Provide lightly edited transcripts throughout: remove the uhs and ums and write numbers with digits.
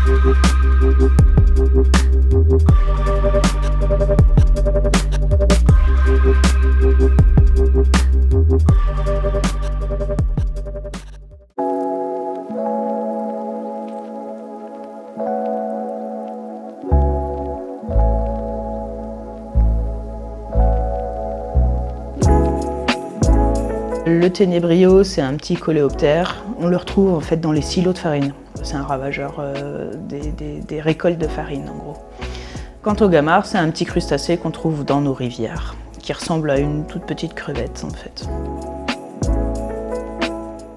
Le ténébrio, c'est un petit coléoptère. On le retrouve en fait dans les silos de farine. C'est un ravageur des récoltes de farine en gros. Quant au gamard, c'est un petit crustacé qu'on trouve dans nos rivières, qui ressemble à une toute petite crevette en fait.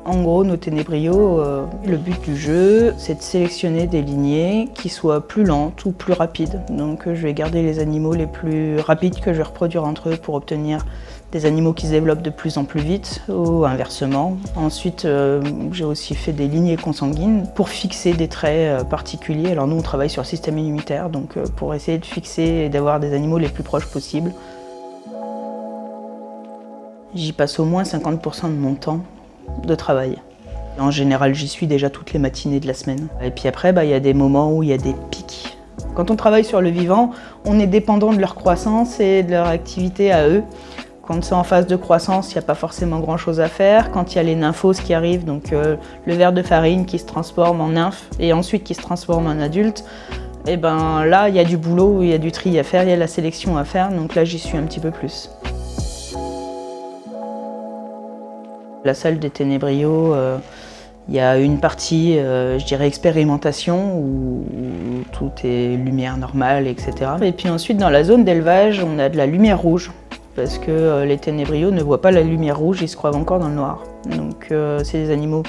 En gros, nos ténébrios, le but du jeu, c'est de sélectionner des lignées qui soient plus lentes ou plus rapides. Donc je vais garder les animaux les plus rapides que je vais reproduire entre eux pour obtenir des animaux qui se développent de plus en plus vite ou inversement. Ensuite, j'ai aussi fait des lignées consanguines pour fixer des traits particuliers. Alors nous, on travaille sur le système immunitaire, donc pour essayer de fixer et d'avoir des animaux les plus proches possibles. J'y passe au moins 50% de mon temps de travail. En général, j'y suis déjà toutes les matinées de la semaine. Et puis après, il y a des moments où il y a des pics. Quand on travaille sur le vivant, on est dépendant de leur croissance et de leur activité à eux. Quand c'est en phase de croissance, il n'y a pas forcément grand-chose à faire. Quand il y a les nymphoses qui arrivent, donc le ver de farine qui se transforme en nymphe et ensuite qui se transforme en adulte, et ben là, il y a du boulot, il y a du tri à faire, il y a la sélection à faire, donc là, j'y suis un petit peu plus. La salle des ténébrios, il y a une partie, je dirais, expérimentation, où tout est lumière normale, etc. Et puis ensuite, dans la zone d'élevage, on a de la lumière rouge, parce que les ténébrios ne voient pas la lumière rouge, ils se croient encore dans le noir. Donc c'est des animaux,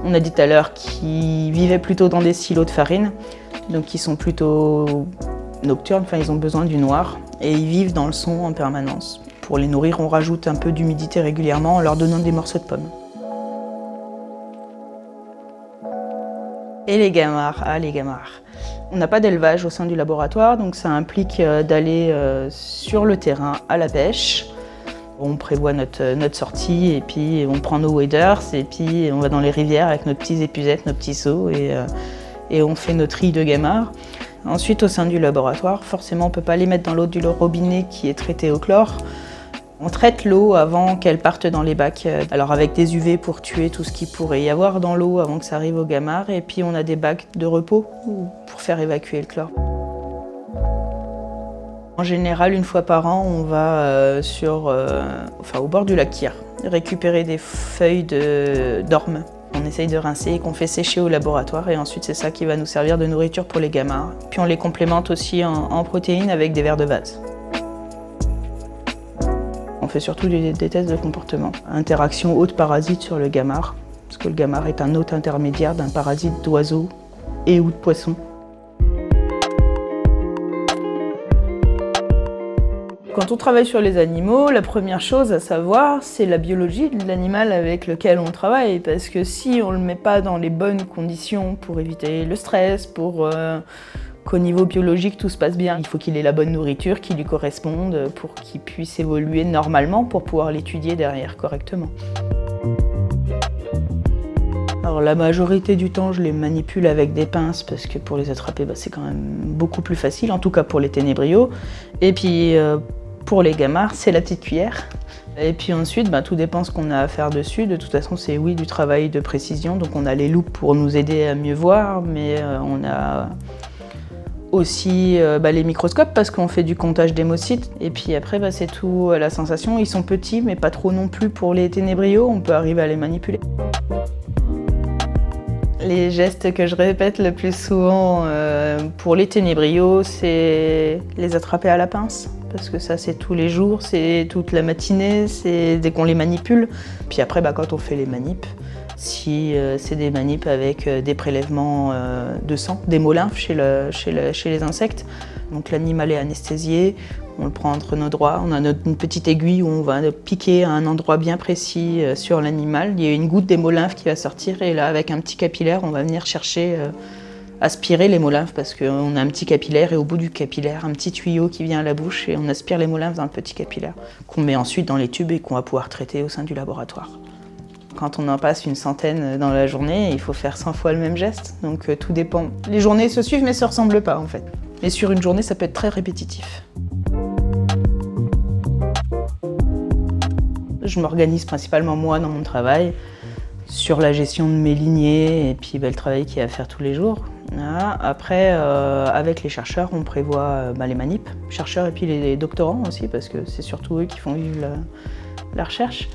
on a dit tout à l'heure, qui vivaient plutôt dans des silos de farine, donc qui sont plutôt nocturnes, enfin ils ont besoin du noir, et ils vivent dans le son en permanence. Pour les nourrir, on rajoute un peu d'humidité régulièrement en leur donnant des morceaux de pommes. Et les gamards, les gamards. On n'a pas d'élevage au sein du laboratoire, donc ça implique d'aller sur le terrain à la pêche. On prévoit notre sortie et puis on prend nos waders et puis on va dans les rivières avec nos petites épusettes, nos petits seaux et on fait notre tri de gamards. Ensuite, au sein du laboratoire, forcément, on ne peut pas les mettre dans l'eau du robinet qui est traitée au chlore. On traite l'eau avant qu'elle parte dans les bacs, alors avec des UV pour tuer tout ce qu'il pourrait y avoir dans l'eau avant que ça arrive au gamard, et puis on a des bacs de repos pour faire évacuer le chlore. En général, une fois par an, on va au bord du lac Kyr, récupérer des feuilles d'orme. On essaye de rincer et qu'on fait sécher au laboratoire, et ensuite c'est ça qui va nous servir de nourriture pour les gamards. Puis on les complémente aussi en protéines avec des vers de vase. On fait surtout des tests de comportement. Interaction hôte-parasite sur le gamard, parce que le gamard est un hôte intermédiaire d'un parasite d'oiseaux et ou de poissons. Quand on travaille sur les animaux, la première chose à savoir, c'est la biologie de l'animal avec lequel on travaille. Parce que si on ne le met pas dans les bonnes conditions pour éviter le stress, pour qu'au niveau biologique tout se passe bien, il faut qu'il ait la bonne nourriture qui lui corresponde pour qu'il puisse évoluer normalement pour pouvoir l'étudier derrière correctement. Alors la majorité du temps, je les manipule avec des pinces parce que pour les attraper, c'est quand même beaucoup plus facile, en tout cas pour les ténébrios. Et puis pour les gamards, c'est la petite cuillère. Et puis ensuite, tout dépend ce qu'on a à faire dessus. De toute façon, c'est du travail de précision. Donc on a les loupes pour nous aider à mieux voir, mais on a aussi les microscopes parce qu'on fait du comptage d'hémocytes. Et puis après, c'est tout la sensation. Ils sont petits, mais pas trop non plus pour les ténébrios. On peut arriver à les manipuler. Les gestes que je répète le plus souvent pour les ténébrios, c'est les attraper à la pince. Parce que ça, c'est tous les jours, c'est toute la matinée, c'est dès qu'on les manipule. Puis après, quand on fait les manips, si c'est des manips avec des prélèvements de sang, d'hémolymphe chez les insectes, donc l'animal est anesthésié, on le prend entre nos doigts, on a une petite aiguille où on va piquer à un endroit bien précis sur l'animal. Il y a une goutte d'hémolymphe qui va sortir et là, avec un petit capillaire, on va venir chercher aspirer l'hémolymphe parce qu'on a un petit capillaire et au bout du capillaire, un petit tuyau qui vient à la bouche et on aspire l'hémolymphe dans le petit capillaire qu'on met ensuite dans les tubes et qu'on va pouvoir traiter au sein du laboratoire. Quand on en passe une centaine dans la journée, il faut faire 100 fois le même geste, donc tout dépend. Les journées se suivent mais se ressemblent pas en fait. Et sur une journée, ça peut être très répétitif. Je m'organise principalement moi dans mon travail, sur la gestion de mes lignées et puis le travail qu'il y a à faire tous les jours. Voilà. Après, avec les chercheurs, on prévoit les manips, chercheurs et puis les doctorants aussi, parce que c'est surtout eux qui font vivre la recherche.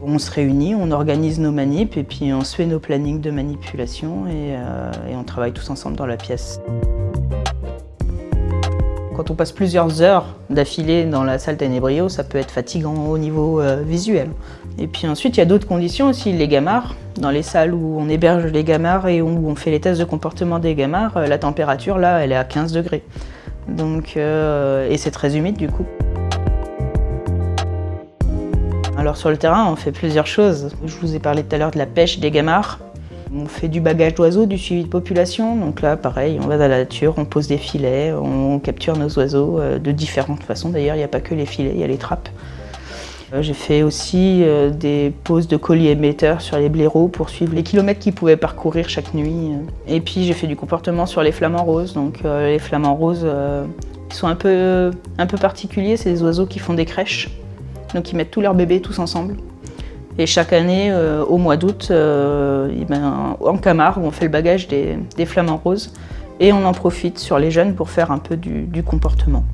On se réunit, on organise nos manips et puis on se fait nos plannings de manipulation et on travaille tous ensemble dans la pièce. Quand on passe plusieurs heures d'affilée dans la salle Ténébrio, ça peut être fatigant au niveau visuel. Et puis ensuite, il y a d'autres conditions aussi. Les gamarres, dans les salles où on héberge les gamarres et où on fait les tests de comportement des gamarres, la température là, elle est à 15 degrés. Donc, et c'est très humide du coup. Alors sur le terrain, on fait plusieurs choses. Je vous ai parlé tout à l'heure de la pêche des gamarres. On fait du bagage d'oiseaux, du suivi de population. Donc là, pareil, on va dans la nature, on pose des filets, on capture nos oiseaux de différentes façons. D'ailleurs, il n'y a pas que les filets, il y a les trappes. J'ai fait aussi des poses de colis émetteurs sur les blaireaux pour suivre les kilomètres qu'ils pouvaient parcourir chaque nuit. Et puis j'ai fait du comportement sur les flamants roses. Donc les flamants roses, ils sont un peu particuliers, c'est des oiseaux qui font des crèches. Donc ils mettent tous leurs bébés tous ensemble. Et chaque année, au mois d'août, en Camargue, on fait le bagage des flamants roses et on en profite sur les jeunes pour faire un peu du comportement.